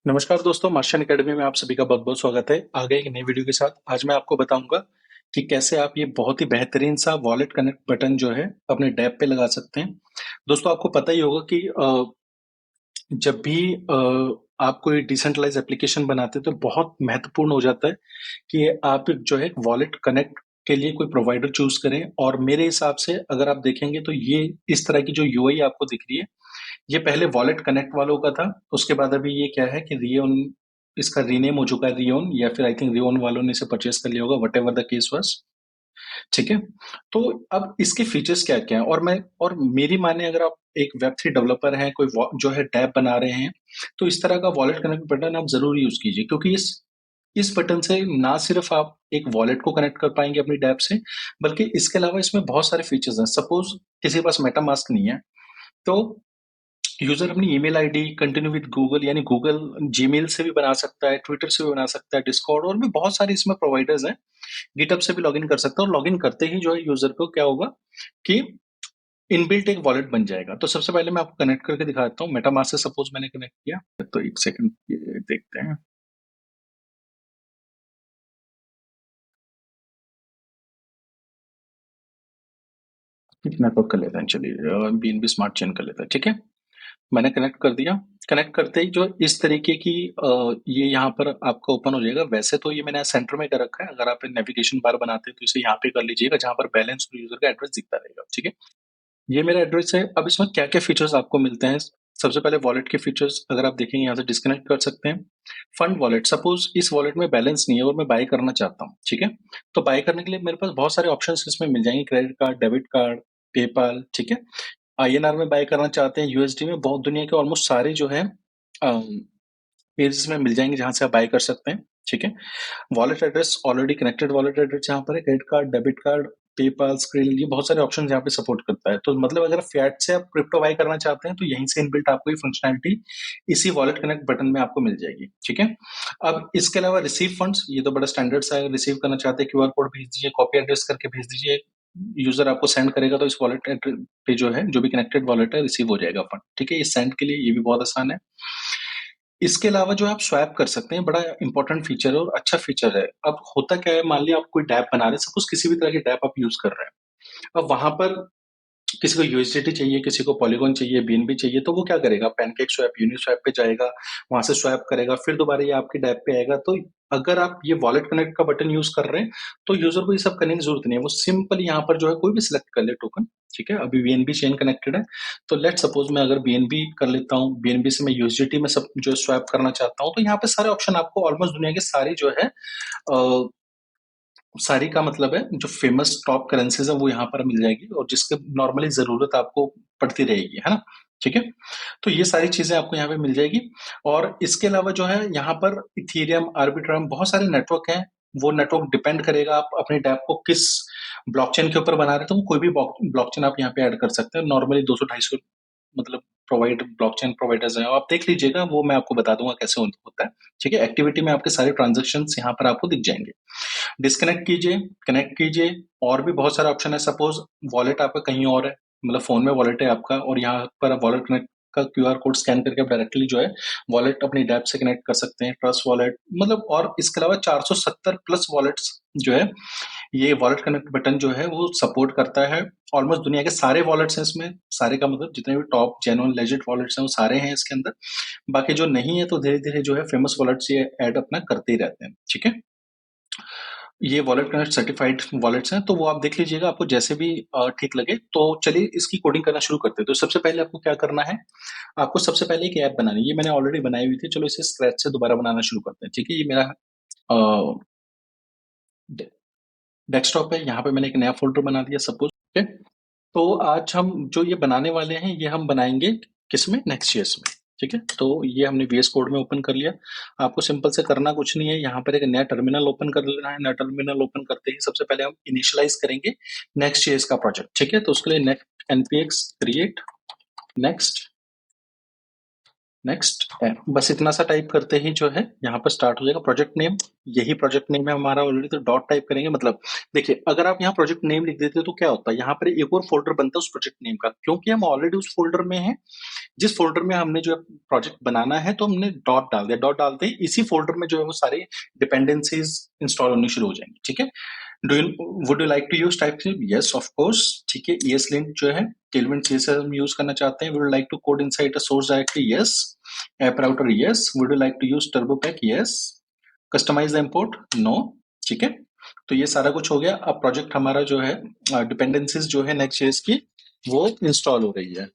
नमस्कार दोस्तों, Martian academy में आप सभी का बहुत-बहुत स्वागत है। आ गए एक नई वीडियो के साथ। आज मैं आपको बताऊँगा कि कैसे आप ये बहुत ही बेहतरीन सा वॉलेट कनेक्ट बटन जो है अपने डैब पे लगा सकते हैं। दोस्तों आपको पता ही होगा कि जब भी आप कोई डिसेंट्रलाइज़ एप्लीकेशन बनाते हैं तो बहुत महत्वपूर्ण हो जाता है कि आप जो है वॉलेट कनेक्ट के लिए कोई प्रोवाइडर चूज़ करें और मेरे हिसाब से अगर आप देखेंगे तो ये इस तरह की जो यूआई आपको दिख रही है, ये पहले वॉलेट कनेक्ट वालों का था, उसके बाद अभी ये क्या है कि रियोन इसका रीनेम हो चुका है रियोन या फिर आई थिंक रियोन वालों ने इसे परचेज़ कर लिया होगा व्हाटएवर द केस वाज़, ठीक है? तो अब इसके फीचर्स क्या-क्या हैं और मेरी माने अगर आप एक वेब3 डेवलपर हैं, कोई व जो है डैप बना रहे हैं, तो इस तरह का वॉलेट कनेक्ट बटन आप ज़रूर यूज़ कीजिए क्योंकि इस बटन से ना सिर्फ आप एक वॉलेट को कनेक्ट कर पाएँगे अपनी डैप से, बल्कि इसके अलावा इसमें बहुत सारे फीचर्स हैं। सपोज़ किसी के पास मेटामास्क नहीं है, तो यूज़र अपनी email ID continue with Google यानी गूगल जीमेल से भी बना सकता है, ट्विटर से भी बना सकता है, डिस्कॉर्ड और भी बहुत सारे इसमें प्रोवाइडर्स हैं। गिटहब से भी लॉगिन कर सकता है और लॉगिन करते ही जो है यूज़र को क्या होगा कि इनबिल्ट एक वॉलेट बन जाएगा। तो सबसे पहले मैं आपको कनेक्ट करके दिखाता हूँ। मेटामास्क से सपोज़ मैंने कनेक्ट किया, तो 1 सेकंड ये देखते हैं। नेटवर्क कर लेते हैं चलिए बीएनबी स्मार्ट चेन कर लेते हैं, ठीक है? मैंने कनेक्ट कर दिया। कनेक्ट करते ही जो इस तरीके की ये यहाँ पर आपका ओपन हो जाएगा। वैसे तो ये मैंने सेंटर में कर रखा है। अगर आप नेविगेशन बार बनाते हैं तो इसे यहाँ पे कर लीजिएगा जहाँ पर बैलेंस और यूज़र का एड्रेस दिखता रहेगा, ठीक है? ये मेरा एड्रेस है। अब इसमें क्या-क्या फीचर्स आपको मिलते हैं? सबसे पहले वॉलेट के फीचर्स अगर आप देखेंगे यहाँ से डिस्कनेक्ट कर सकते हैं। फंड वॉलेट सपोज़ इस वॉलेट में बैलेंस नहीं है और मैं बाय करना चाहता हूँ, ठीक है? तो बाय करने के लिए मेरे पास बहुत सारे ऑप्शंस इसमें मिल जाएँगे credit card, debit card, PayPal, ठीक है? आईएनआर में बाय करना चाहते हैं, यूएसडी में बहुत दुनिया के ऑलमोस्ट सारे जो हैं पेजेस में मिल जाएँगे जहाँ से आप बाय कर सकते हैं, ठीक है? Wallet address already connected wallet address यहाँ पर है, credit card, debit card, PayPal, skrill ये बहुत सारे ऑप्शंस यहाँ पे सपोर्ट करता है। तो मतलब अगर फिएट से आप क्रिप्टो बाय करना चाहते हैं, तो यहीं से इनबिल्ट आपको ये फंक्शनैलिटी इसी वॉलेट कनेक्ट बटन में आपको मिल जाएगी, ठीक है? अब इसके अलावा रिसीव फंड्स ये तो बड़ा स्टैंडर्ड सा है, रिसीव करना चाहते हैं क्यूआर कोड भेज दीजिए, कॉपी एड्रेस करके भेज दीजिए। यूज़र आपको सेंड करेगा तो इस वॉलेट पे जो है, जो भी कनेक्टेड वॉलेट है रिसीव हो जाएगा फंड, ठीक है? ये सेंड के लिए ये भी बहुत आसान है। इसके अलावा जो है आप स्वैप कर सकते हैं, बड़ा इम्पोर्टेंट फीचर है और अच्छा फीचर है। अब होता क्या है, मान लिया आप कोई डैप बना रहे हैं, सपोज़ किसी भी तरह की डैप आप यूज़ कर रहे हैं। अब वहाँ पर किसी को यूएसडीटी चाहिए, किसी को पॉलीगॉन चाहिए, बीएनबी चाहिए, तो वो क्या करेगा? पैनकेक स्वैप, यूनिस्वैप पे जाएगा, वहाँ से स्वैप करेगा, फिर दोबारा ये आपकी डैप पे आएगा। तो अगर आप ये वॉलेट कनेक्ट का बटन यूज़ कर रहे हैं, तो यूज़र को ये सब करने की ज़रूरत नहीं है। वो सिंपल यहाँ पर जो है कोई भी सिलेक्ट कर ले टोकन, ठीक है? अभी बीएनबी चेन कनेक्टेड है, तो लेट्स सपोज़ मैं अगर बीएनबी कर लेता हूँ, बीएनबी से मैं यूएसडीटी में सब जो स्वैप करना चाहता हूँ, तो यहाँ पे सारे ऑप्शन आपको ऑलमोस्ट दुनिया के सारी जो है अ, सारी का मतलब है जो फ़ेमस टॉप करेंसीज़ हैं वो यहाँ पर मिल जाएगी और जिसकी नॉर्मली ज़रूरत आपको पड़ती रहेगी, है ना? ठीक है? तो ये सारी चीज़ें आपको यहाँ पे मिल जाएगी और इसके अलावा जो है यहाँ पर इथेरियम, आर्बिट्रम बहुत सारे नेटवर्क हैं। वो नेटवर्क डिपेंड करेगा आप अपने डैप को किस ब्लॉकचेन के ऊपर बना रहे हैं, तो वो कोई भी ब्लॉकचेन आप यहाँ पे ऐड कर सकते हैं। नॉर्मली 200-250 मतलब ब्लॉकचेन प्रोवाइडर्स हैं। आप देख लीजिएगा वो मैं आपको बता दूँगा कैसे होता है। ठीक है? एक्टिविटी में आपके सारे ट्रांज़ैक्शंस यहाँ पर आपको दिख जाएँगे। डिस्कनेक्ट कीजिए, कनेक्ट कीजिए और भी बहुत सारे ऑप्शन है सपोज़ वॉलेट आपका कहीं और है, मतलब फ़ोन में वॉलेट है आपका और यहाँ पर आप वॉलेट कनेक्ट का क्यूआर कोड स्कैन करके आप डायरेक्टली जो है वॉलेट अपनी डैप से कनेक्ट कर सकते हैं, ट्रस्ट वॉलेट मतलब और इसके अलावा 470 प्लस वॉलेट्स जो है, ये वॉलेट कनेक्ट बटन जो है वो सपोर्ट करता है। ऑलमोस्ट दुनिया के सारे वॉलेट्स हैं इसमें, सारे का मतलब जितने भी टॉप जेन्युइन लेजिट वॉलेट्स हैं वो सारे हैं इसके अंदर। बाकी जो नहीं है तो धीरे-धीरे जो है फेमस वॉलेट्स ये ऐड अपना करते ही रहते हैं, ठीक है? ये वॉलेट कनेक्ट सर्टिफाइड वॉलेट्स हैं, तो वो आप देख लीजिएगा आपको जैसे भी ठीक लगे। तो चलिए इसकी कोडिंग करना शुरू करते हैं। तो सबसे पहले आपको क्या करना है, आपको सबसे पहले एक ऐप बनानी है। ये मैंने ऑलरेडी बनाई हुई थी, चलो इसे स्क्रैच से दोबारा बनाना शुरू करते हैं, ठीक है? ये मेरा अ, डे डेस्कटॉप है, यहाँ पे मैंने एक नया फ़ोल्डर बना दिया सपोज़, ठीक है? तो आज हम जो ये बनाने वाले हैं, ये हम बनाएँगे किसमें? नेक्स्ट.जेएस में, ठीक है? तो ये हमने वीएस कोड में ओपन कर लिया। आपको सिंपल से करना कुछ नहीं है, यहाँ पर एक नया टर्मिनल ओपन कर लेना है। नया टर्मिनल ओपन करते ही सबसे पहले हम इनिशियलाइज़ करेंगे नेक्स्ट.जेएस का प्रोजेक्ट, ठीक है? तो उसके लिए net npx create next next, बस इतना सा टाइप करते ही जो है यहाँ पर स्टार्ट हो जाएगा प्रोजेक्ट नेम। यही प्रोजेक्ट नेम है हमारा ऑलरेडी, तो डॉट टाइप करेंगे। मतलब देखिए, अगर आप यहाँ प्रोजेक्ट नेम लिख देते हो तो क्या होता है, यहाँ पर एक और फोल्डर बनता है उस प्रोजेक्ट नेम का, क्योंकि हम ऑलरेडी उस फोल्डर में हैं। जिस फोल्डर में हमने जो प्रोजेक्ट बनाना है तो हमने डॉट डाल दिया, डॉट डालते ही इसी फोल्डर में जो है वो सारे डिपेंडेंसीज इंस्टॉल होनी शुरू हो जाएंगी। ठीक है, do you would you like to use TypeScript? Yes of course. ठीक है, ESLint जो है Tailwind CSS हम यूज करना चाहते हैं। Would you like to code inside a source directly? Yes. App router? Yes. Would you like to use turbo pack? Yes. Customize the import? No. ठीक है, तो ये सारा कुछ हो गया। अब प्रोजेक्ट हमारा जो है डिपेंडेंसीज जो है नेक्स्ट जेएस की वो इंस्टॉल हो रही है,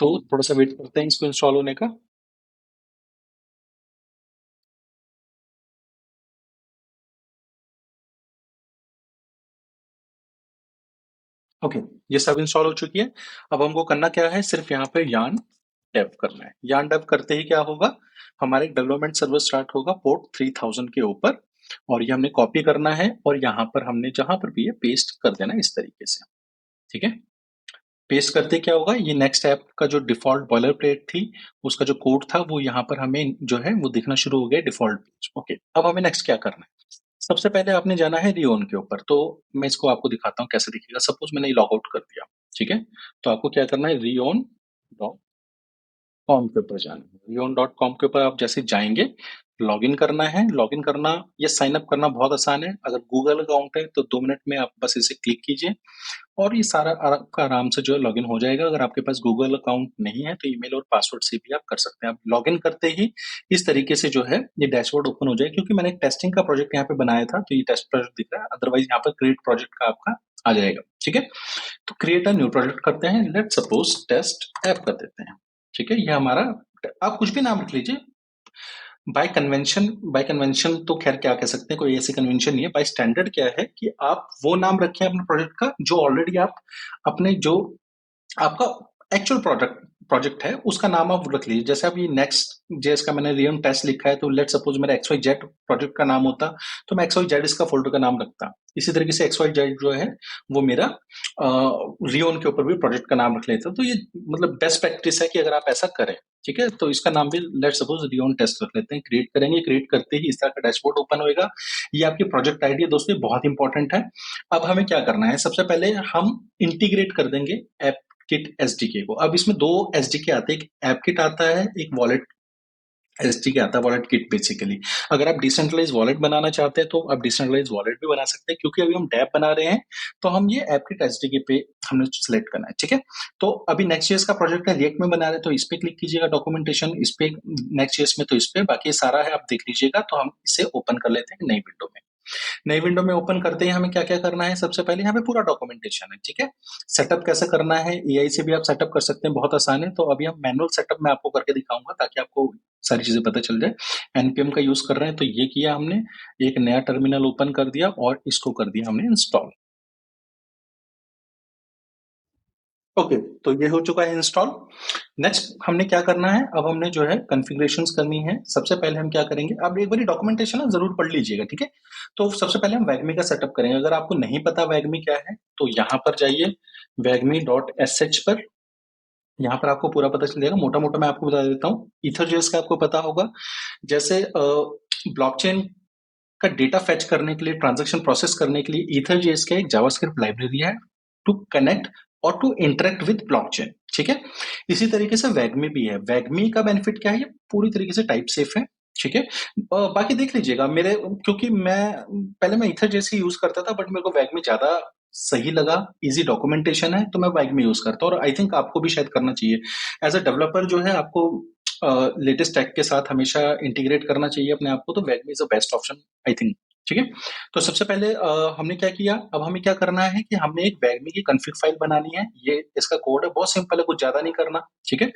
तो थोड़ा सा वेट करते हैं इसको इंस्टॉल होने का। ओके, ये सब इंस्टॉल हो चुकी है। अब हमको करना क्या है, सिर्फ यहाँ पे यार्न डेव करना है। यार्न डेव करते ही क्या होगा, हमारे डेवलपमेंट सर्वर स्टार्ट होगा पोर्ट 3000 के ऊपर, और ये हमने कॉपी करना है और यहाँ पर हमने जहां पर भी है पेस्ट कर देना इस तरीके से। ठीक है, पेस्ट करते क्या होगा, ये नेक्स्ट ऐप का जो डिफॉल्ट बॉयलर प्लेट थी उसका जो कोड था वो यहाँ पर हमें जो है वो दिखना शुरू हो गया डिफॉल्ट पेज। ओके, अब हमें नेक्स्ट क्या करना है, सबसे पहले आपने जाना है रियोन के ऊपर। तो मैं इसको आपको दिखाता हूँ कैसे दिखेगा। सपोज मैंने लॉग आउट कर दिया, ठीक है, तो आपको क्या करना है, रियोन कॉम के ऊपर जाना है। रियोन डॉट कॉम के ऊपर आप जैसे जाएंगे, लॉगिन करना है। लॉगिन करना या साइन अप करना बहुत आसान है। अगर गूगल अकाउंट है तो 2 मिनट में आप बस इसे क्लिक कीजिए और ये सारा आपका आराम से जो है लॉगिन हो जाएगा। अगर आपके पास गूगल अकाउंट नहीं है तो ईमेल और पासवर्ड से भी आप कर सकते हैं। आप लॉगिन करते ही इस तरीके से जो है ये डैशबोर्ड ओपन हो जाएगा। क्योंकि मैंने एक टेस्टिंग का प्रोजेक्ट यहाँ पे बनाया था तो ये टेस्ट प्रोजेक्ट दिख रहा है, अदरवाइज यहाँ पर क्रिएट प्रोजेक्ट का आपका आ जाएगा। ठीक है, तो क्रिएट अ न्यू प्रोजेक्ट करते हैं, लेट सपोज टेस्ट ऐप कर देते हैं। ठीक है, ये हमारा, आप कुछ भी नाम रख लीजिए। बाय कन्वेंशन तो खैर क्या कह सकते हैं, कोई ऐसी कन्वेंशन नहीं है। बाय स्टैंडर्ड क्या है कि आप वो नाम रखें अपने प्रोजेक्ट का जो ऑलरेडी आप अपने जो आपका एक्चुअल प्रोजेक्ट प्रोजेक्ट है उसका नाम आप रख लीजिए। जैसे अब ये नेक्स्ट जेएस का मैंने रियम टेस्ट लिखा है, तो लेट सपोज मेरा एक्स वाई जेड प्रोजेक्ट का नाम होता तो मैं एक्स वाई जेड इसका फोल्डर का नाम रखता। इसी तरीके से एक्स वाई जेड जो है वो मेरा रियोन के ऊपर भी प्रोजेक्ट का नाम रख लेता। तो ये मतलब बेस्ट प्रैक्टिस है कि अगर आप ऐसा करें। ठीक है, तो इसका नाम भी लेट सपोज रियोन टेस्ट रख लेते हैं। क्रिएट करेंगे, क्रिएट करते ही इस तरह का डैशबोर्ड ओपन होएगा। ये आपकी प्रोजेक्ट आईडी है दोस्तों, ये बहुत इंपॉर्टेंट है। अब हमें क्या करना है, सबसे पहले हम इंटीग्रेट कर देंगे ऐप किट एसडीके को। अब इसमें दो एसडीके आते हैं, एक ऐप किट आता है, एक वॉलेट एसडीके आता है, वॉलेट किट बेसिकली। अगर आप डिसेंट्रलाइज वॉलेट बनाना चाहते हैं तो आप डिसेंट्रलाइज वॉलेट भी बना सकते हैं। क्योंकि अभी हम डैप बना रहे हैं तो हम ये ऐप किट एसडीके पे हमने सिलेक्ट करना है। ठीक है, तो अभी नेक्स्ट ईयर का प्रोजेक्ट है, रिएक्ट में बना रहे हैं, तो इस पे क्लिक कीजिएगा, डॉक्यूमेंटेशन इस पे, नेक्स्ट ईयर में तो इस पे, बाकी सारा है आप देख लीजिएगा। तो हम इसे ओपन कर लेते हैं नई विंडो में। नई विंडो में ओपन करते ही हमें क्या क्या करना है, सबसे पहले यहाँ पे पूरा डॉक्यूमेंटेशन है। ठीक है, सेटअप कैसे करना है, एआई से भी आप सेटअप कर सकते हैं, बहुत आसान है। तो अभी हम मैनुअल सेटअप में आपको करके दिखाऊंगा ताकि आपको सारी चीजें पता चल जाए। एनपीएम का यूज कर रहे हैं तो ये किया हमने, एक नया टर्मिनल ओपन कर दिया और इसको कर दिया हमने इंस्टॉल। ओके, तो ये हो चुका है इंस्टॉल। नेक्स्ट हमने क्या करना है, अब हमने जो है कॉन्फ़िगरेशंस करनी है। सबसे पहले हम क्या करेंगे, अब एक बारी डॉक्यूमेंटेशन ना जरूर पढ़ लीजिएगा। ठीक है, तो सबसे पहले हम वैगमी का सेटअप करेंगे। अगर आपको नहीं पता वैगमी क्या है तो यहाँ पर जाइए, वैगमी डॉट एस एच पर। यहाँ पर आपको पूरा पता चल जाएगा। मोटा मोटा मैं आपको बता देता हूँ। इथरजेस का आपको पता होगा, जैसे ब्लॉकचेन का डेटा फेच करने के लिए, ट्रांजैक्शन प्रोसेस करने के लिए इथरजेस का एक जावास्क्रिप्ट लाइब्रेरी है टू कनेक्ट और टू इंटरेक्ट विद ब्लॉकचेन। ठीक है, इसी तरीके से वैगमी भी है। वैगमी का बेनिफिट क्या है, ये पूरी तरीके से टाइप सेफ है। ठीक है, बाकी देख लीजिएगा मेरे, क्योंकि मैं इथरजेस ही यूज करता था, बट मेरे को वैगमी ज्यादा सही लगा। इजी डॉक्यूमेंटेशन है तो मैं वैगमी यूज करता हूँ, और आई थिंक आपको भी शायद करना चाहिए। एज अ डेवलपर जो है आपको लेटेस्ट टेक के साथ हमेशा इंटीग्रेट करना चाहिए अपने आप को, तो Vagmi is the best option I think. ठीक है, तो सबसे पहले हमने क्या किया, अब हमें क्या करना है कि हमने एक वैगमी की कॉन्फ़िग फाइल बनानी है। ये इसका कोड है, बहुत सिंपल है, कुछ ज्यादा नहीं करना। ठीक है,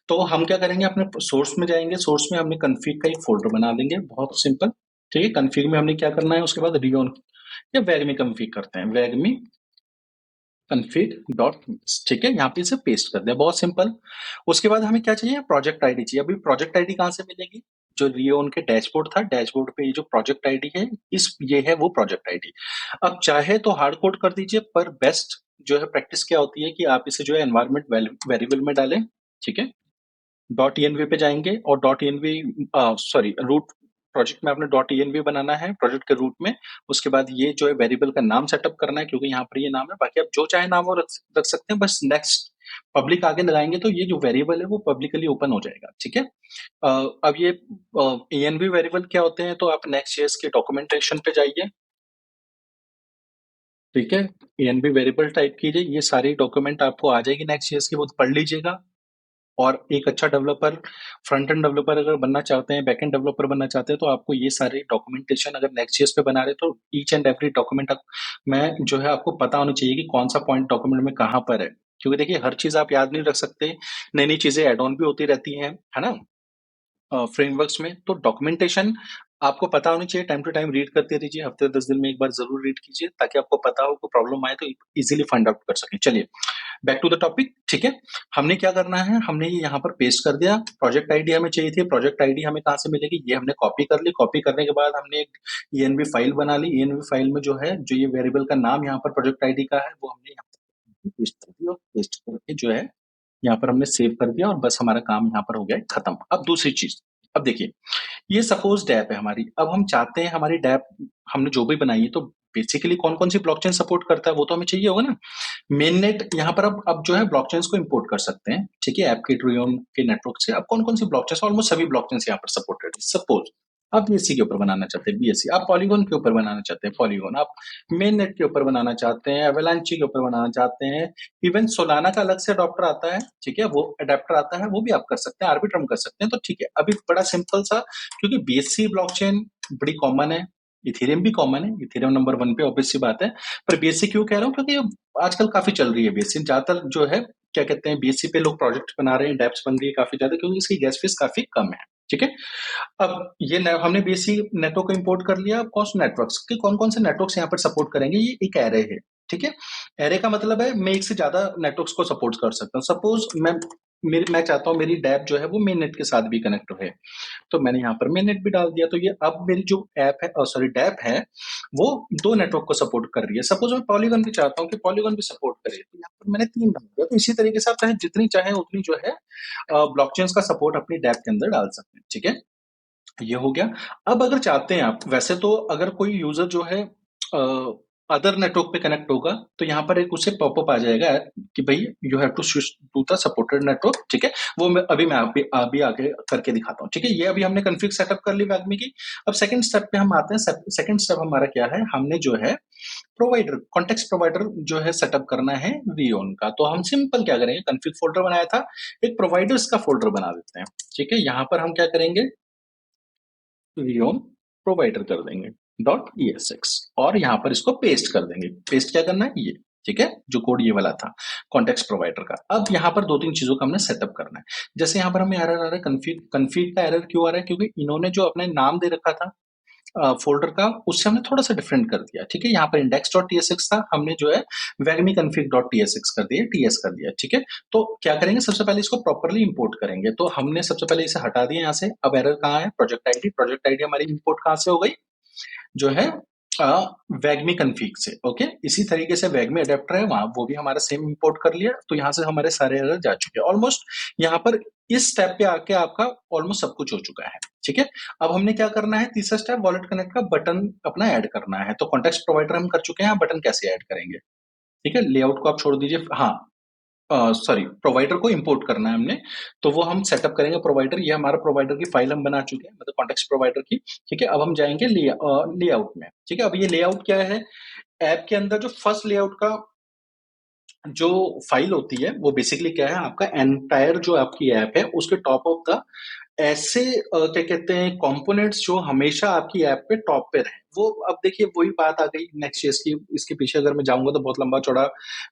तो हम क्या करेंगे, अपने सोर्स में जाएंगे, सोर्स में हमने कॉन्फ़िग का एक फोल्डर बना देंगे, बहुत सिंपल। ठीक है, कॉन्फ़िग में हमने क्या करना है, उसके बाद रियोन या वैगमी कॉन्फ़िग करते हैं, वैगमी config डॉट, ठीक है, यहाँ पे इसे पेस्ट कर दिया, बहुत सिंपल। उसके बाद हमें क्या चाहिए, प्रोजेक्ट आईडी चाहिए। अभी प्रोजेक्ट आईडी कहाँ से मिलेगी, जो रियोन के डैशबोर्ड था, डैशबोर्ड पे ये जो प्रोजेक्ट आईडी है, ये है वो प्रोजेक्ट आईडी। अब चाहे तो हार्ड कोड कर दीजिए, पर बेस्ट जो है प्रैक्टिस क्या होती है कि आप इसे जो है एनवायरनमेंट वेरिएबल में डालें, ठीक है? डॉट env पे जाएँगे और dot env sorry root project में आपने डॉट env बनाना है प्रोजेक्ट के रूट में। उसके बाद ये जो है वेरिएबल का नाम सेटअप करना है क्योंकि यहाँ पर ये नाम है, बाकी आप जो चाहे नाम वो रख सकते हैं, बस नेक्स्ट पब्लिक आगे लगाएँगे तो ये जो वेरिएबल है वो पब्लिकली ओपन हो जाएगा, ठीक है? अब ये env वेरिएबल क्या होते हैं, तो आप नेक्स्ट.जेएस के डॉक्यूमेंटेशन पे जाइए, ठीक है? env वेरिएबल टाइप कीजिए, ये सारी डॉक्यूमेंट आपको आ जाएगी नेक्स्ट.जेएस की, वो पढ़ लीजिएगा। और एक अच्छा डेवलपर, फ्रंट एंड डेवलपर अगर बनना चाहते हैं, बैक एंड डेवलपर बनना चाहते हैं, तो आपको ये सारे डॉक्यूमेंटेशन अगर नेक्स्ट.जेएस पे बना रहे हैं, तो ईच एंड एवरी डॉक्यूमेंट में जो है आपको पता होना चाहिए कि कौन-सा पॉइंट डॉक्यूमेंट में कहाँ पर है। क्योंकि देखिए हर चीज़ आप याद नहीं रख सकते, नई-नई चीज़ें ऐड ऑन भी होती रहती हैं, है ना? फ्रेमवर्क्स में, तो डॉक्यूमेंटेशन आपको पता होनी चाहिए, टाइम टू टाइम रीड करते रहिए, हफ्ते 10 दिन में एक बार ज़रूर रीड कीजिए, ताकि आपको पता हो, कोई प्रॉब्लम आए तो ईज़िली फाइंड आउट कर सकें। चलिए, बैक टू द टॉपिक, ठीक है? हमने क्या करना है, हमने ये यहाँ पर पेस्ट कर दिया, प्रोजेक्ट आईडी हमें चाहिए थी, प्रोजेक्ट आईडी हमें कहाँ से मिलेगी, ये हमने कॉपी कर ली, कॉपी करने के बाद हमने एक env फाइल बना ली, env फाइल में जो है, जो ये वेरिएबल का नाम यहाँ पर प्रोजेक्ट आईडी का है, वो हमने यहाँ पर पेस्ट कर दिया, और पेस्ट करके जो है, यहाँ पर हमने सेव कर दिया और बस हमारा काम यहाँ पर हो गया है खत्म। अब दूसरी चीज़, अब देखिए, ये सपोज़ डैप है हमारी, अब हम चाहते हैं हमारी डैप हमने जो भी बनाई है, तो बेसिकली कौन-कौन सी ब्लॉकचेन सपोर्ट करता है, वो तो हमें चाहिए होगा ना। मेननेट यहाँ पर अब जो है ब्लॉकचेन्स को इंपोर्ट कर सकते हैं, ठीक है? ऐप के ट्रियोन के नेटवर्क से। अब कौन-कौन सी ब्लॉकचेन्स, ऑलमोस्ट सभी ब्लॉकचेन्स यहाँ पर सपोर्टेड है। सपोज़ आप बीएससी के ऊपर बनाना चाहते हैं, बीएससी, आप पॉलीगॉन के ऊपर बनाना चाहते हैं, पॉलीगॉन, आप मेननेट के ऊपर बनाना चाहते हैं, एवलांची के ऊपर बनाना चाहते हैं, इवन सोलाना का अलग से अडॉप्टर आता है, ठीक है? वो अडैप्टर आता है, वो भी आप कर सकते हैं, आर्बिट्रम कर सकते हैं, तो ठीक है। अभी बड़ा सिंपल सा, क्योंकि बीएससी ब्लॉकचेन बड़ी कॉमन है, इथेरियम भी कॉमन है, इथेरियम नंबर 1 पे ऑब्वियस सी बात है। पर बीएससी क्यों कह रहा हूँ, क्योंकि आजकल काफ़ी चल रही है बीएससी, ज़्यादातर जो है क्या कहते हैं, बीएससी पे लोग प्रोजेक्ट बना रहे हैं, डैप्स बन रही है काफ़ी ज़्यादा, क्योंकि इसकी गैस फीस काफ़ी कम है, ठीक है? अब ये हमने बीएससी नेटवर्क को इंपोर्ट कर लिया, अब कौन नेटवर्क्स के कौन-कौन से नेटवर्क्स यहाँ पर सपोर्ट करेंगे, ये एक एरे है, ठीक है? एरे का मतलब है मैं एक से ज़्यादा नेटवर्क्स को सपोर्ट कर सकता हूँ। सपोज़ मैं चाहता हूँ मेरी डैप जो है वो मेन नेट के साथ भी कनेक्ट रहे। तो मैंने यहाँ पर मेननेट भी डाल दिया, तो ये अब मेरी जो ऐप है, सॉरी डैप है, वो 2 नेटवर्क को सपोर्ट कर रही है। सपोज़ मैं पॉलीगॉन भी चाहता हूँ कि पॉलीगॉन भी सपोर्ट करे, तो यहाँ पर मैंने 3 डाल दिया। तो इसी तरीके से आप चाहे जितनी चाहें उतनी जो है ब्लॉकचेन्स का सपोर्ट अपनी डैप के अंदर डाल सकते हैं, ठीक है? ये हो गया। अब अगर चाहते हैं आप, वैसे तो अगर कोई यूज़र जो है अदर नेटवर्क पे कनेक्ट होगा, तो यहाँ पर एक उसे पॉपअप आ जाएगा कि भई you have to switch to the supported network, ठीक है? वो मैं अभी आगे करके दिखाता हूँ, ठीक है? ये अभी हमने कॉन्फ़िग सेटअप कर ली WAGMI की। अब सेकंड स्टेप पे हम आते हैं। सेकंड स्टेप हमारा क्या है? हमने जो है प्रोवाइडर, कॉन्टेक्स्ट प्रोवाइडर जो है सेटअप करना है रियोन का। तो हम सिंपल क्या करेंगे, कॉन्फ़िग फ़ोल्डर बनाया था, एक प्रोवाइडर्स का फ़ोल्डर बना देते हैं, ठीक है? यहाँ पर हम क्या करेंगे, रियोन प्रोवाइडर कर देंगे .esx और यहाँ पर इसको पेस्ट कर देंगे। पेस्ट क्या करना है, ये, ठीक है? जो कोड ये वाला था कॉन्टेक्स्ट प्रोवाइडर का। अब यहाँ पर 2-3 चीज़ों का हमने सेटअप करना है। जैसे यहाँ पर हमें एरर आ रहा है, कॉन्फिग का एरर क्यों आ रहा है? क्योंकि इन्होंने जो अपने नाम दे रखा था फ़ोल्डर का, उससे हमने थोड़ा-सा डिफरेंट कर दिया, ठीक है? यहाँ पर index.tsx था, हमने जो है wagmiconfig.tsx कर दिया, ts कर दिया, ठीक है? तो क्या करेंगे, सबसे पहले इसको प्रॉपर्ली इंपोर्ट करेंगे। तो हमने सबसे पहले इसे हटा दिया यहाँ से। अब एरर कहाँ है? प्रोजेक्ट आईडी हमारी इंपोर्ट कहाँ से हो गई? जो है वैगमी कन्फिग से, ओके? इसी तरीके से वैगमी अडेप्टर है, वहाँ वो भी हमारा सेम इंपोर्ट कर लिया, तो यहाँ से हमारे सारे एरर जा चुके हैं। ऑलमोस्ट यहाँ पर इस स्टेप पे आके आपका ऑलमोस्ट सब कुछ हो चुका है, ठीक है? अब हमने क्या करना है, तीसरा स्टेप, वॉलेट कनेक्ट का बटन अपना ऐड करना है। तो कॉन्टेक्स्ट प्रोवाइडर हम कर चुके हैं, बटन कैसे ऐड करेंगे? ठीक है? लेआउट को आप छोड़ दीजिए। हाँ, सॉरी, प्रोवाइडर को इंपोर्ट करना है हमने, तो वो हम सेटअप करेंगे प्रोवाइडर। ये हमारा प्रोवाइडर की फाइल हम बना चुके हैं, मतलब कॉन्टेक्स्ट प्रोवाइडर की, ठीक है? अब हम जाएंगे लेआउट में, ठीक है? अब ये लेआउट क्या है, ऐप के अंदर जो फर्स्ट लेआउट का जो फाइल होती है, वो बेसिकली क्या है, आपका एंटायर जो आपकी ऐप है उसके टॉप ऑफ द ऐसे क्या कहते हैं कंपोनेंट्स जो हमेशा आपकी ऐप पे टॉप पे रहे। वो अब देखिए वही बात आ गई नेक्स्ट.जेएस की। इसके पीछे अगर मैं जाऊंगा तो बहुत लंबा चौड़ा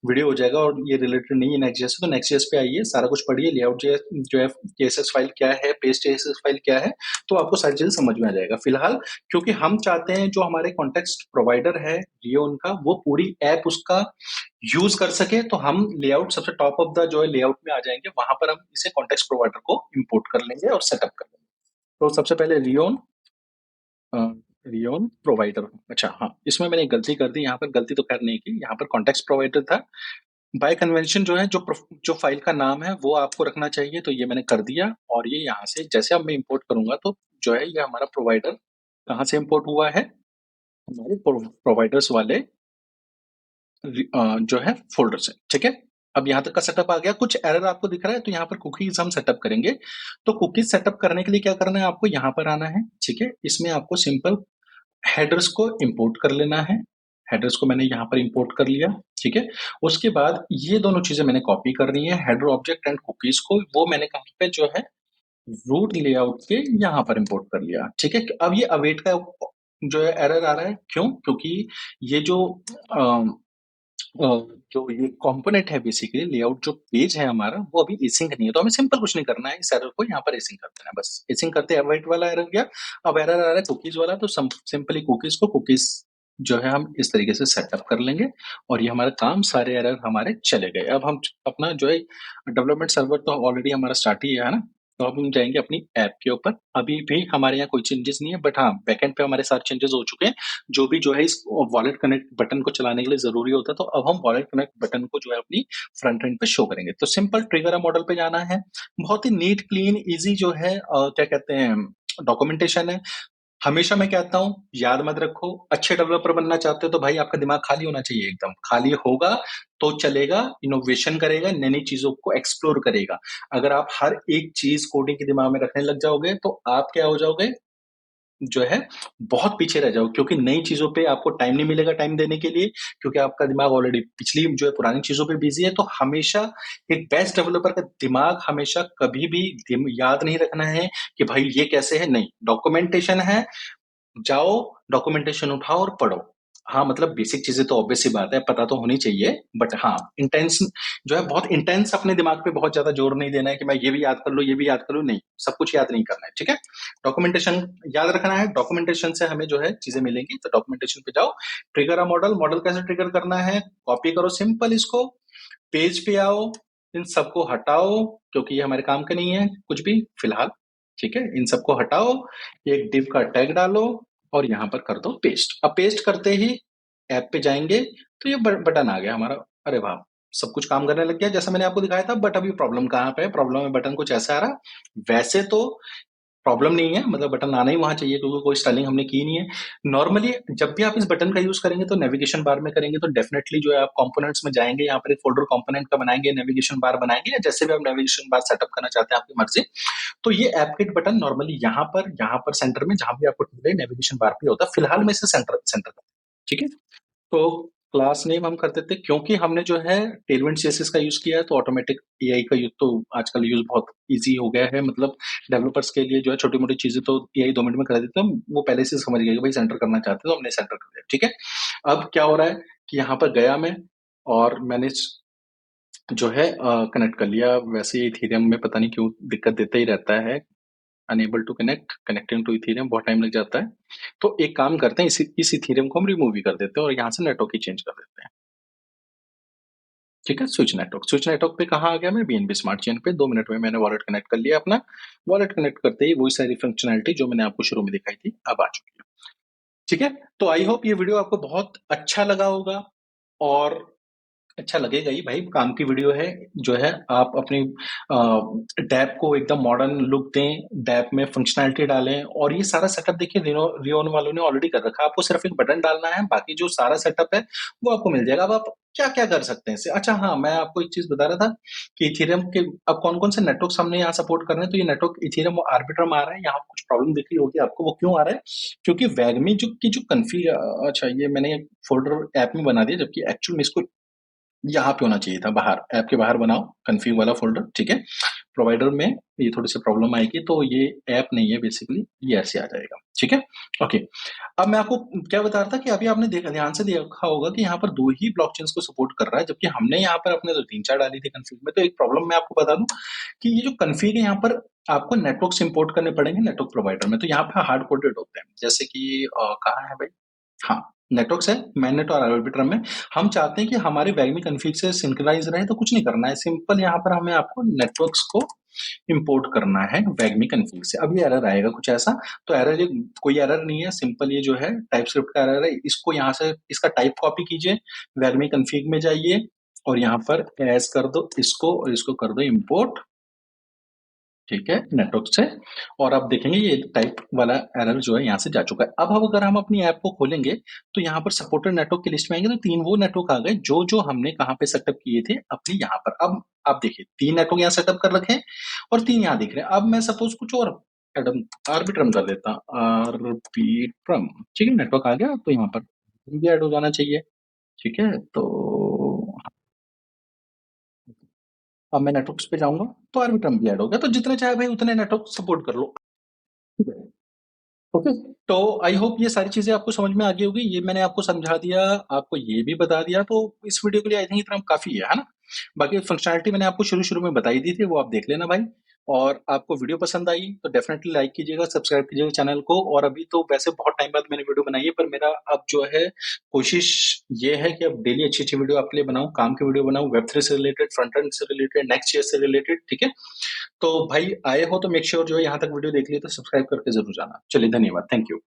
वीडियो हो जाएगा और ये रिलेटेड नहीं है नेक्स्ट.जेएस से। तो नेक्स्ट.जेएस पे आइए, सारा कुछ पढ़िए, लेआउट जो है केएसएस फाइल क्या है, पेस्ट केएसएस फाइल क्या है, तो आपको सारी चीजें समझ में आ जाएगा। फिलहाल क्योंकि हम चाहते हैं जो हमारे कॉन्टेक्स्ट प्रोवाइडर है जियो उनका, वो पूरी ऐप उसका यूज कर सके, तो हम लेआउट सबसे टॉप ऑफ द जो है लेआउट में आ जाएंगे, वहां पर हम इसे कॉन्टेक्स्ट प्रोवाइडर को इंपोर्ट कर लेंगे और सेटअप कर लेंगे। तो सबसे पहले रियोन रियल प्रोवाइडर, अच्छा हाँ, इसमें मैंने एक गलती कर दी, यहाँ पर गलती तो खैर नहीं की, यहाँ पर कॉन्टेक्स्ट प्रोवाइडर था। बाय कन्वेंशन जो है जो फ़ाइल का नाम है वो आपको रखना चाहिए, तो ये मैंने कर दिया और ये यहाँ से जैसे अब मैं इम्पोर्ट करूँगा तो जो है ये हमारा प्रोवाइडर कहाँ से इम्पोर्ट हुआ है? हमारे प्रोवाइडर्स वाले जो है फ़ोल्डर से, ठीक है? अब यहाँ तक का सेटअप आ गया, कुछ एरर आपको दिख रहा है तो यहाँ पर कुकीज़ हम सेटअप करेंगे। तो कुकीज़ सेटअप करने के लिए क्या करना है आपको यहाँ पर आना है, ठीक है? इसमें आपको सिंपल हेडर्स को इम्पोर्ट कर लेना है। हेडर्स को मैंने यहाँ पर इम्पोर्ट कर लिया, ठीक है? उसके बाद ये दोनों चीज़ें मैंने कॉपी करनी है, हेडर ऑब्जेक्ट एंड कुकीज़ को, वो मैंने कहाँ पे जो है रूट लेआउट के यहाँ पर इम्पोर्ट कर लिया, ठीक है? अब ये अवेट का जो है एरर आ रहा है, क्यों? क्योंकि ये अ अ, जो ये कंपोनेंट है बेसिकली लेआउट जो पेज है हमारा वो अभी एसिंक नहीं है, तो हमें सिंपल कुछ नहीं करना है, इस एरर को यहाँ पर एसिंक कर देना है बस। एसिंक करते अवॉइड वाला एरर गया, अब एरर आ रहा है कुकीज़ वाला, तो सिंपली कुकीज़ जो है हम इस तरीके से सेटअप कर लेंगे और ये हमारा काम सारे एरर हमारे चले गए। अब हम अपना जो है डेवलपमेंट सर्वर तो ऑलरेडी हमारा स्टार्ट ही है ना? तो अब हम जाएँगे अपनी ऐप के ऊपर। अभी भी हमारे यहाँ कोई चेंजेस नहीं है, बट हाँ, बैकएंड पे हमारे सारे चेंजेस हो चुके हैं। जो भी जो है इस वॉलेट कनेक्ट बटन को चलाने के लिए ज़रूरी होता है, तो अब हम वॉलेट कनेक्ट बटन को जो है अपनी फ्रंट एंड पे शो करेंगे। तो सिंपल ट्रिगर अ मॉडल पे जाना है। बहुत ही नीट, क्लीन, ईज़ी जो है क्या कहते हैं डॉक्यूमेंटेशन है। हमेशा मैं कहता हूँ, याद मत रखो, अच्छे डेवलपर बनना चाहते हो तो भाई आपका दिमाग खाली होना चाहिए एकदम। खाली होगा तो चलेगा, इनोवेशन करेगा, नई-नई चीज़ों को एक्सप्लोर करेगा। अगर आप हर एक चीज़ कोडिंग के दिमाग में रखने लग जाओगे, तो आप क्या हो जाओगे जो है बहुत पीछे रह जाओगे, क्योंकि नई चीज़ों पे आपको टाइम नहीं मिलेगा टाइम देने के लिए, क्योंकि आपका दिमाग ऑलरेडी पिछली जो है पुरानी चीज़ों पे बिज़ी है। तो हमेशा एक बेस्ट डेवलपर का दिमाग हमेशा कभी भी याद नहीं रखना है कि भाई ये कैसे है, नहीं, डॉक्यूमेंटेशन है, जाओ, डॉक्यूमेंटेशन उठाओ और पढ़ो। हाँ, मतलब बेसिक चीज़ें तो ऑब्वियस सी बात है, पता तो होनी चाहिए, बट हाँ, इंटेंस जो है बहुत इंटेंस अपने दिमाग पे बहुत ज़्यादा ज़ोर नहीं देना है कि मैं ये भी याद कर लूँ, ये भी याद कर लूँ, नहीं, सब कुछ याद नहीं करना है, ठीक है? डॉक्यूमेंटेशन याद रखना है, डॉक्यूमेंटेशन से हमें जो है चीज़ें मिलेंगी, तो डॉक्यूमेंटेशन पे जाओ, ट्रिगर अ मॉडल, मॉडल कैसे ट्रिगर करना है, कॉपी करो सिंपल इसको, पेज पे आओ, इन सबको हटाओ, क्योंकि ये हमारे काम का नहीं है कुछ भी फिलहाल, ठीक है? इन सबको हटाओ, एक डिव का टैग डालो और यहाँ पर कर दो पेस्ट। अब पेस्ट करते ही ऐप पे जाएँगे, तो ये बटन आ गया हमारा। अरे वाह! सब कुछ काम करने लग गया जैसा मैंने आपको दिखाया था, बट अभी प्रॉब्लम कहाँ पे है? प्रॉब्लम है बटन कुछ ऐसा आ रहा है। वैसे तो प्रॉब्लम नहीं है, मतलब बटन आना ही वहाँ चाहिए, क्योंकि कोई स्टाइलिंग हमने की नहीं है। नॉर्मली जब भी आप इस बटन का यूज़ करेंगे तो नेविगेशन बार में करेंगे, तो डेफिनिटली जो है आप कंपोनेंट्स में जाएँगे, यहाँ पर एक फ़ोल्डर कंपोनेंट का बनाएँगे, नेविगेशन बार बनाएँगे, या जैसे भी आप नेविगेशन बार सेटअप करना चाहते हैं, आपकी मर्ज़ी। तो ये ऐप किट बटन नॉर्मली यहाँ पर सेंटर में जहाँ भी आपको मिले नेविगेशन बार पे होता है। फिलहाल मैं इसे सेंटर सेंटर कर, ठीक है? तो क्लास नेम हम कर देते हैं, क्योंकि हमने जो है टेलविंड सीएसएस का यूज़ किया है, तो ऑटोमेटिक एआई का यूज़ तो आजकल यूज़ बहुत ईज़ी हो गया है। मतलब डेवलपर्स के लिए जो है छोटी-मोटी चीज़ें तो एआई 2 मिनट में करा देता है। वो पहले से समझ गया कि भाई सेंटर करना चाहते हो, तो हमने सेंटर कर दिया, ठीक है? अब क्या हो रहा है कि यहाँ पर गया मैं और मैंने जो है कनेक्ट कर लिया। वैसे इथेरियम में पता नहीं क्यों दिक्कत देता ही रहता है। Unable to connect, connecting to Ethereum बहुत टाइम लग जाता है। तो एक काम करते हैं, इस इथेरियम को हम रिमूव ही कर देते हैं और यहाँ से नेटवर्क ही चेंज कर देते हैं। ठीक है? स्विच नेटवर्क पे कहाँ आ गया मैं? बीएनबी स्मार्ट चेन पे 2 मिनट में मैंने वॉलेट कनेक्ट कर लिया अपना। वॉलेट कनेक्ट करते ही वही सारी फंक्शनैलिटी जो मैंने आपको शुरू में दिखाई थी, अब आ चुकी है। ठीक है? तो आई होप ये वीडियो आपको बहुत अच्छा लगा होगा और अच्छा लगेगा ही भाई, काम की वीडियो है, जो है आप अपनी डैप को एकदम मॉडर्न लुक दें, डैप में फंक्शनैलिटी डालें और ये सारा सेटअप देखिए रियोन वालों ने ऑलरेडी कर रखा है, आपको सिर्फ एक बटन डालना है, बाकी जो सारा सेटअप है, वो आपको मिल जाएगा। अब आप क्या-क्या कर सकते हैं इससे? अच्छा हाँ, मैं आपको एक चीज़ बता रहा था कि इथेरियम के अब कौन-कौन से नेटवर्क्स हमने यहाँ सपोर्ट करने हैं, तो ये नेटवर्क इथेरियम आर्बिट्रम आ रहा है, यहाँ कुछ प्रॉब्लम दिख रही होगी आपको, वो क्यों आ रहा है? क्योंकि वैगमी जो कन्फी अच्छा ये मैंने फ़ोल्डर ऐप में बना दिया, जबकि एक्चुअल में इसको यहाँ पे होना चाहिए था बाहर, ऐप के बाहर बनाओ कॉन्फ़िग वाला फ़ोल्डर, ठीक है? प्रोवाइडर में ये थोड़ी-सी प्रॉब्लम आएगी, तो ये ऐप नहीं है बेसिकली, ये ऐसे आ जाएगा, ठीक है? ओके, अब मैं आपको क्या बता रहा था कि अभी आपने देखा ध्यान से देखा होगा कि यहाँ पर 2 ही ब्लॉकचेन्स को सपोर्ट कर रहा है, जबकि हमने यहाँ पर अपने तो 3-4 डाली थी कॉन्फ़िग में। तो एक प्रॉब्लम मैं आपको बता दूँ कि ये जो कॉन्फ़िग है यहाँ पर आपको नेटवर्क्स इम्पोर्ट करने पड़ेंगे नेटवर्क प्रोवाइडर में, तो यहाँ पे हार्ड कोडेड होते हैं। जैसे कि कहाँ है भाई? हाँ, नेटवर्क्स है, मैननेट और आर्बिट्रम में। हम चाहते हैं कि हमारे वैगमी कॉन्फ़िग से सिंक्रनाइज़ रहे, तो कुछ नहीं करना है, सिंपल यहाँ पर हमें आपको नेटवर्क्स को इंपोर्ट करना है वेगमी कॉन्फिग से। अब ये एरर आएगा कुछ ऐसा, तो एरर कोई एरर नहीं है, सिंपल ये जो है टाइपस्क्रिप्ट का एरर है। इसको यहाँ से इसका टाइप कॉपी कीजिए, वेगमी कॉन्फिग में जाइए और यहाँ पर एज कर दो इसको और इसको कर दो इंपोर्ट, ठीक है, नेटवर्क से। और आप देखेंगे ये टाइप वाला एरर जो है यहाँ से जा चुका है। अब अगर हम अपनी ऐप को खोलेंगे तो यहाँ पर सपोर्टेड नेटवर्क की लिस्ट में आएंगे तो 3 वो नेटवर्क आ गए जो जो हमने कहाँ पे सेटअप किए थे अपने यहाँ पर। अब आप देखिए 3 नेटवर्क यहाँ सेटअप कर रखे हैं और 3 यहाँ दिख रहे हैं। अब मैं सपोज कुछ और आर्बिट्रम कर देता हूँ, आर्बिट्रम, ठीक है, नेटवर्क आ गया तो यहाँ पर भी ऐड हो जाना चाहिए, ठीक है। तो अब मैं नेटवर्क्स पे जाऊंगा तो आर्बिट्रम भी ऐड हो गया, तो जितने चाहे भाई उतने नेटवर्क सपोर्ट कर लो, ठीक है। ओके, तो आई होप ये सारी चीजें आपको समझ में आ गई होगी। ये मैंने आपको समझा दिया, आपको ये भी बता दिया, तो इस वीडियो के लिए आई थिंक इतना काफी है ना। बाकी फंक्शनैलिटी मैंने आपको शुरू शुरू में बताई दी थी, वो आप देख लेना भाई। और आपको वीडियो पसंद आई तो डेफिनेटली लाइक कीजिएगा, सब्सक्राइब कीजिएगा चैनल को। और अभी तो वैसे बहुत टाइम बाद मैंने वीडियो बनाई है, पर मेरा अब जो है कोशिश ये है कि अब डेली अच्छी अच्छी वीडियो आपके लिए बनाऊं, काम की वीडियो बनाऊं, वेब3 से रिलेटेड, फ्रंट एंड से रिलेटेड, नेक्स्ट ईयर से रिलेटेड, ठीक है। तो भाई आए हो तो मेक श्योर जो है यहाँ तक वीडियो देख लिए तो सब्सक्राइब करके जरूर जाना। चलिए धन्यवाद, थैंक यू।